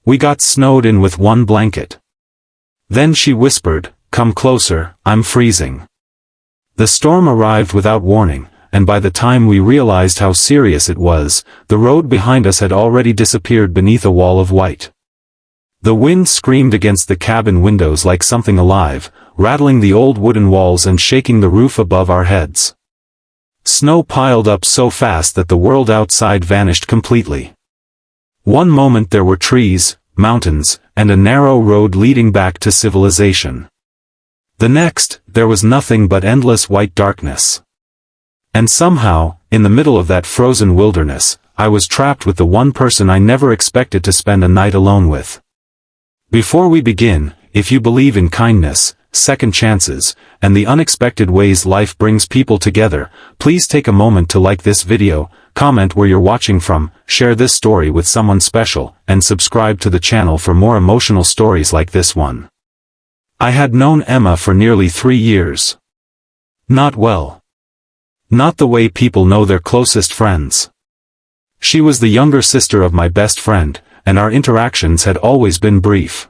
We got snowed in with one blanket. Then she whispered, "Come closer, I'm freezing." The storm arrived without warning, and by the time we realized how serious it was, the road behind us had already disappeared beneath a wall of white. The wind screamed against the cabin windows like something alive, rattling the old wooden walls and shaking the roof above our heads. Snow piled up so fast that the world outside vanished completely. One moment there were trees, mountains, and a narrow road leading back to civilization. The next, there was nothing but endless white darkness. And somehow, in the middle of that frozen wilderness, I was trapped with the one person I never expected to spend a night alone with. Before we begin, if you believe in kindness, second chances, and the unexpected ways life brings people together, please take a moment to like this video, comment where you're watching from, share this story with someone special, and subscribe to the channel for more emotional stories like this one. I had known Emma for nearly 3 years. Not well. Not the way people know their closest friends. She was the younger sister of my best friend, and our interactions had always been brief.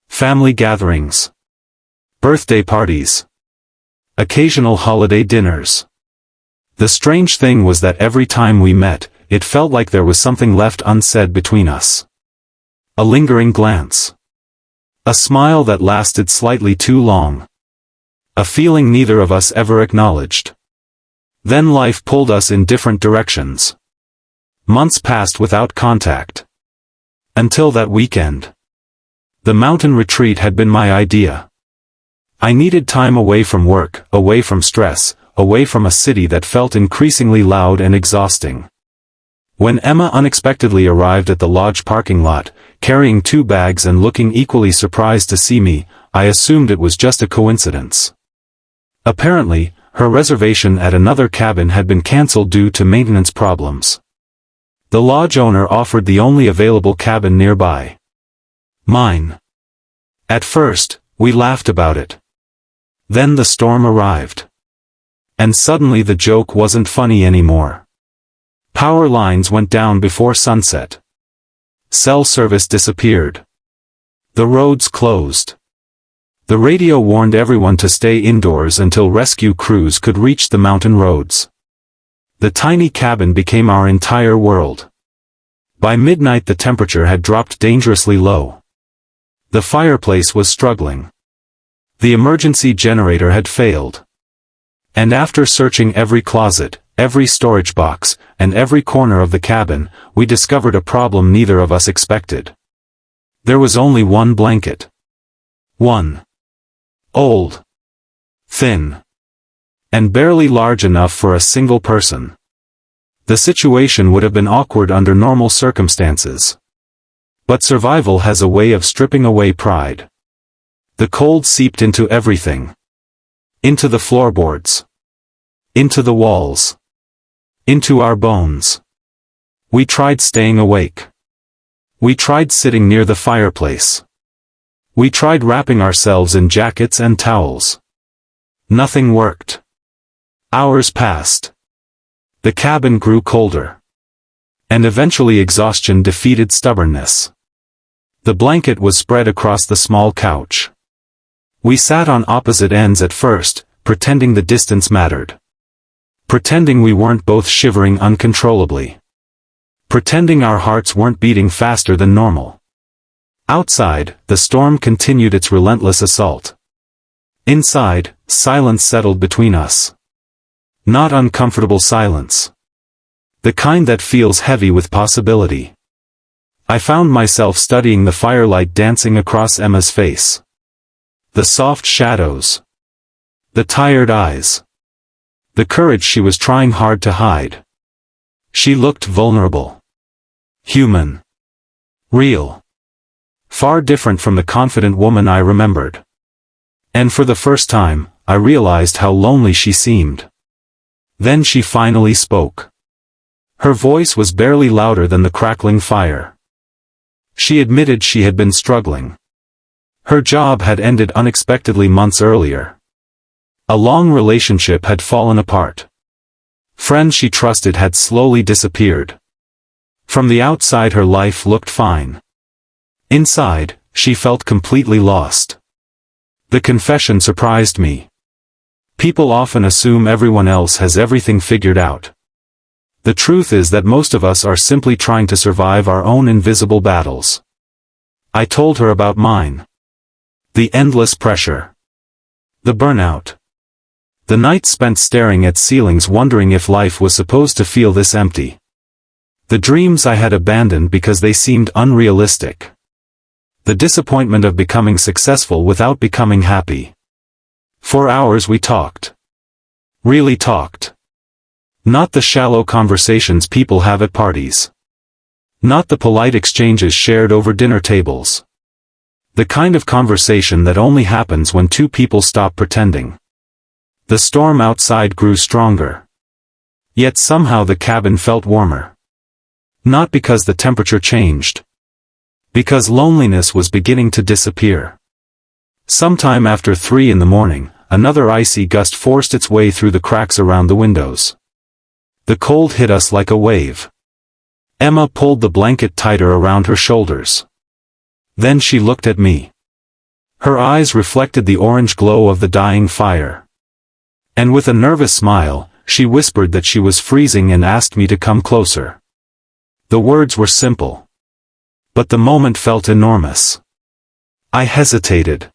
Family gatherings. Birthday parties. Occasional holiday dinners. The strange thing was that every time we met, it felt like there was something left unsaid between us. A lingering glance. A smile that lasted slightly too long. A feeling neither of us ever acknowledged. Then life pulled us in different directions. Months passed without contact. Until that weekend. The mountain retreat had been my idea. I needed time away from work, away from stress, away from a city that felt increasingly loud and exhausting. When Emma unexpectedly arrived at the lodge parking lot, carrying 2 bags and looking equally surprised to see me, I assumed it was just a coincidence. Apparently, her reservation at another cabin had been cancelled due to maintenance problems. The lodge owner offered the only available cabin nearby. Mine. At first, we laughed about it. Then the storm arrived. And suddenly the joke wasn't funny anymore. Power lines went down before sunset. Cell service disappeared. The roads closed. The radio warned everyone to stay indoors until rescue crews could reach the mountain roads. The tiny cabin became our entire world. By midnight the temperature had dropped dangerously low. The fireplace was struggling. The emergency generator had failed. And after searching every closet, every storage box, and every corner of the cabin, we discovered a problem neither of us expected. There was only one blanket. One. Old. Thin. And barely large enough for a single person. The situation would have been awkward under normal circumstances. But survival has a way of stripping away pride. The cold seeped into everything. Into the floorboards. Into the walls. Into our bones. We tried staying awake. We tried sitting near the fireplace. We tried wrapping ourselves in jackets and towels. Nothing worked. Hours passed. The cabin grew colder. And eventually exhaustion defeated stubbornness. The blanket was spread across the small couch. We sat on opposite ends at first, pretending the distance mattered. Pretending we weren't both shivering uncontrollably. Pretending our hearts weren't beating faster than normal. Outside, the storm continued its relentless assault. Inside, silence settled between us. Not uncomfortable silence. The kind that feels heavy with possibility. I found myself studying the firelight dancing across Emma's face. The soft shadows. The tired eyes. The courage she was trying hard to hide. She looked vulnerable. Human. Real. Far different from the confident woman I remembered. And for the first time, I realized how lonely she seemed. Then she finally spoke. Her voice was barely louder than the crackling fire. She admitted she had been struggling. Her job had ended unexpectedly months earlier. A long relationship had fallen apart. Friends she trusted had slowly disappeared. From the outside her life looked fine. Inside, she felt completely lost. The confession surprised me. People often assume everyone else has everything figured out. The truth is that most of us are simply trying to survive our own invisible battles. I told her about mine. The endless pressure. The burnout. The nights spent staring at ceilings wondering if life was supposed to feel this empty. The dreams I had abandoned because they seemed unrealistic. The disappointment of becoming successful without becoming happy. For hours we talked. Really talked. Not the shallow conversations people have at parties. Not the polite exchanges shared over dinner tables. The kind of conversation that only happens when two people stop pretending. The storm outside grew stronger. Yet somehow the cabin felt warmer. Not because the temperature changed. Because loneliness was beginning to disappear. Sometime after 3 a.m, another icy gust forced its way through the cracks around the windows. The cold hit us like a wave. Emma pulled the blanket tighter around her shoulders. Then she looked at me. Her eyes reflected the orange glow of the dying fire. And with a nervous smile, she whispered that she was freezing and asked me to come closer. The words were simple. But the moment felt enormous. I hesitated.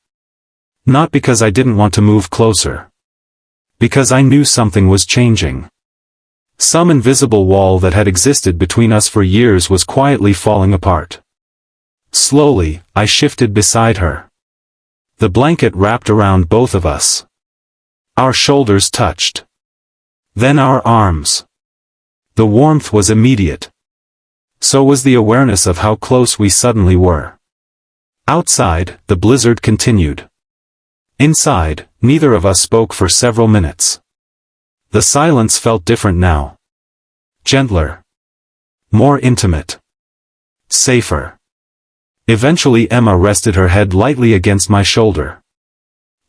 Not because I didn't want to move closer. Because I knew something was changing. Some invisible wall that had existed between us for years was quietly falling apart. Slowly, I shifted beside her. The blanket wrapped around both of us. Our shoulders touched. Then our arms. The warmth was immediate. So was the awareness of how close we suddenly were. Outside, the blizzard continued. Inside, neither of us spoke for several minutes. The silence felt different now. Gentler. More intimate. Safer. Eventually Emma rested her head lightly against my shoulder.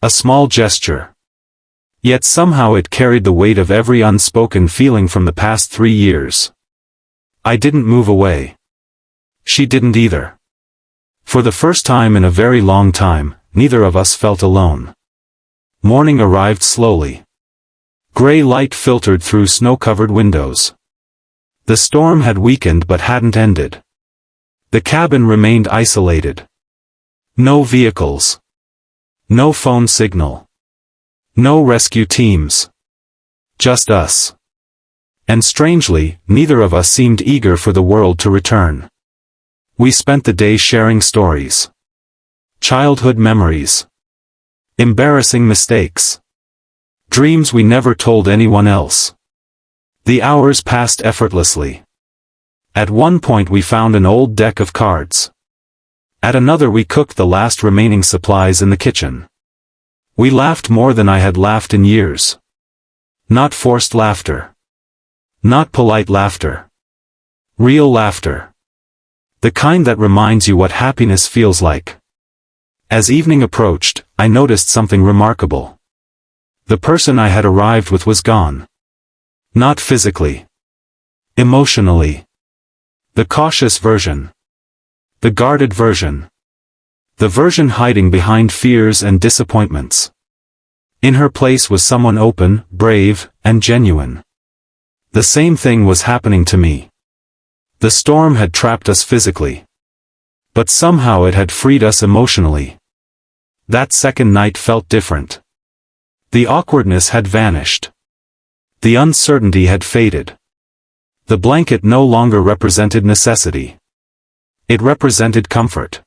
A small gesture. Yet somehow it carried the weight of every unspoken feeling from the past 3 years. I didn't move away. She didn't either. For the first time in a very long time, neither of us felt alone. Morning arrived slowly. Gray light filtered through snow-covered windows. The storm had weakened but hadn't ended. The cabin remained isolated. No vehicles. No phone signal. No rescue teams. Just us. And strangely, neither of us seemed eager for the world to return. We spent the day sharing stories. Childhood memories. Embarrassing mistakes. Dreams we never told anyone else. The hours passed effortlessly. At one point we found an old deck of cards. At another we cooked the last remaining supplies in the kitchen. We laughed more than I had laughed in years. Not forced laughter. Not polite laughter. Real laughter. The kind that reminds you what happiness feels like. As evening approached, I noticed something remarkable. The person I had arrived with was gone. Not physically. Emotionally. The cautious version. The guarded version. The version hiding behind fears and disappointments. In her place was someone open, brave, and genuine. The same thing was happening to me. The storm had trapped us physically. But somehow it had freed us emotionally. That second night felt different. The awkwardness had vanished. The uncertainty had faded. The blanket no longer represented necessity. It represented comfort.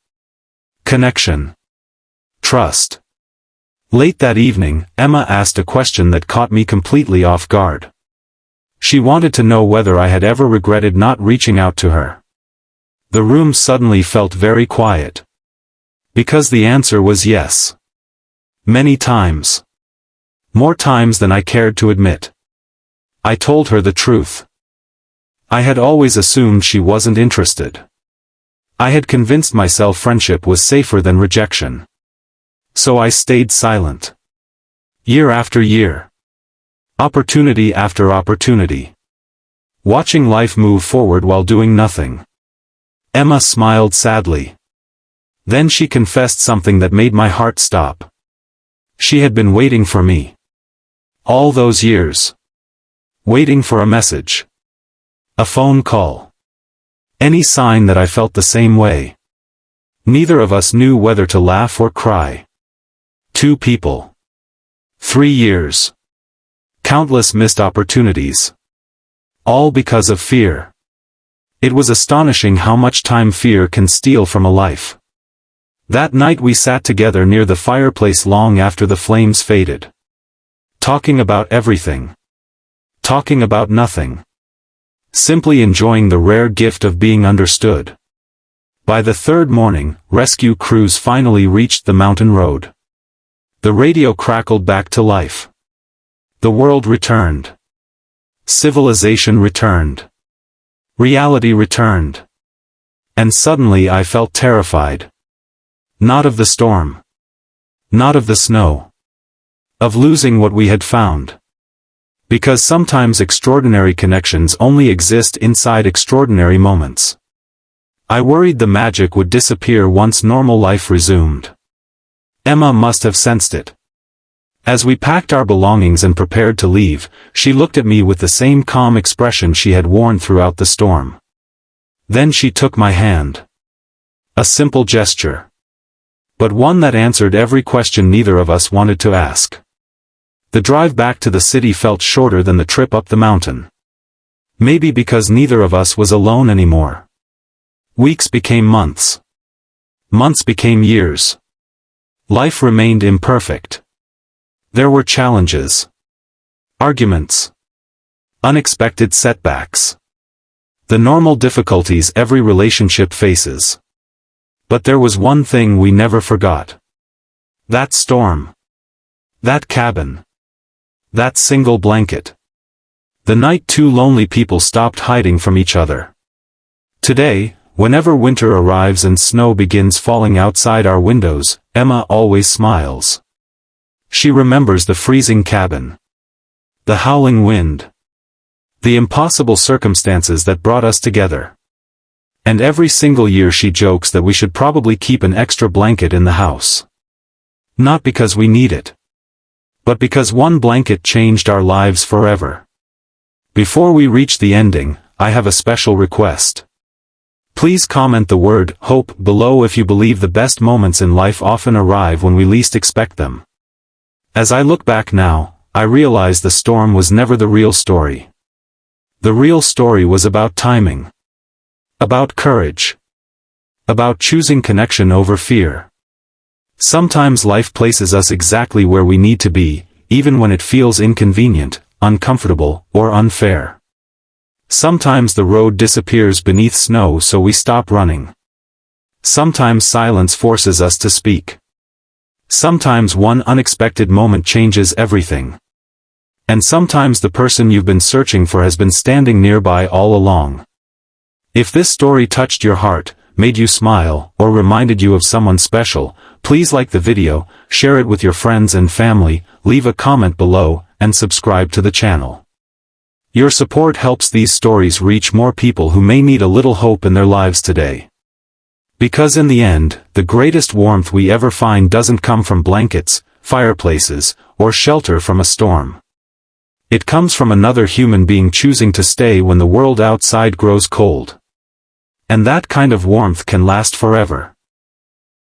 Connection. Trust. Late that evening, Emma asked a question that caught me completely off guard. She wanted to know whether I had ever regretted not reaching out to her. The room suddenly felt very quiet. Because the answer was yes. Many times. More times than I cared to admit. I told her the truth. I had always assumed she wasn't interested. I had convinced myself friendship was safer than rejection. So I stayed silent. Year after year. Opportunity after opportunity. Watching life move forward while doing nothing. Emma smiled sadly. Then she confessed something that made my heart stop. She had been waiting for me. All those years. Waiting for a message. A phone call. Any sign that I felt the same way. Neither of us knew whether to laugh or cry. 2 people. 3 years. Countless missed opportunities. All because of fear. It was astonishing how much time fear can steal from a life. That night we sat together near the fireplace long after the flames faded. Talking about everything. Talking about nothing. Simply enjoying the rare gift of being understood. By the 3rd morning, rescue crews finally reached the mountain road. The radio crackled back to life. The world returned. Civilization returned. Reality returned. And suddenly I felt terrified. Not of the storm. Not of the snow. Of losing what we had found. Because sometimes extraordinary connections only exist inside extraordinary moments. I worried the magic would disappear once normal life resumed. Emma must have sensed it. As we packed our belongings and prepared to leave, she looked at me with the same calm expression she had worn throughout the storm. Then she took my hand. A simple gesture. But one that answered every question neither of us wanted to ask. The drive back to the city felt shorter than the trip up the mountain. Maybe because neither of us was alone anymore. Weeks became months. Months became years. Life remained imperfect. There were challenges. Arguments. Unexpected setbacks. The normal difficulties every relationship faces. But there was one thing we never forgot. That storm. That cabin. That single blanket. The night 2 lonely people stopped hiding from each other. Today, whenever winter arrives and snow begins falling outside our windows, Emma always smiles. She remembers the freezing cabin. The howling wind. The impossible circumstances that brought us together. And every single year she jokes that we should probably keep an extra blanket in the house. Not because we need it. But because one blanket changed our lives forever. Before we reach the ending, I have a special request. Please comment the word hope below if you believe the best moments in life often arrive when we least expect them. As I look back now, I realize the storm was never the real story. The real story was about timing. About courage. About choosing connection over fear. Sometimes life places us exactly where we need to be, even when it feels inconvenient, uncomfortable, or unfair. Sometimes the road disappears beneath snow so we stop running. Sometimes silence forces us to speak. Sometimes one unexpected moment changes everything. And sometimes the person you've been searching for has been standing nearby all along. If this story touched your heart, made you smile, or reminded you of someone special, please like the video, share it with your friends and family, leave a comment below, and subscribe to the channel. Your support helps these stories reach more people who may need a little hope in their lives today. Because in the end, the greatest warmth we ever find doesn't come from blankets, fireplaces, or shelter from a storm. It comes from another human being choosing to stay when the world outside grows cold. And that kind of warmth can last forever.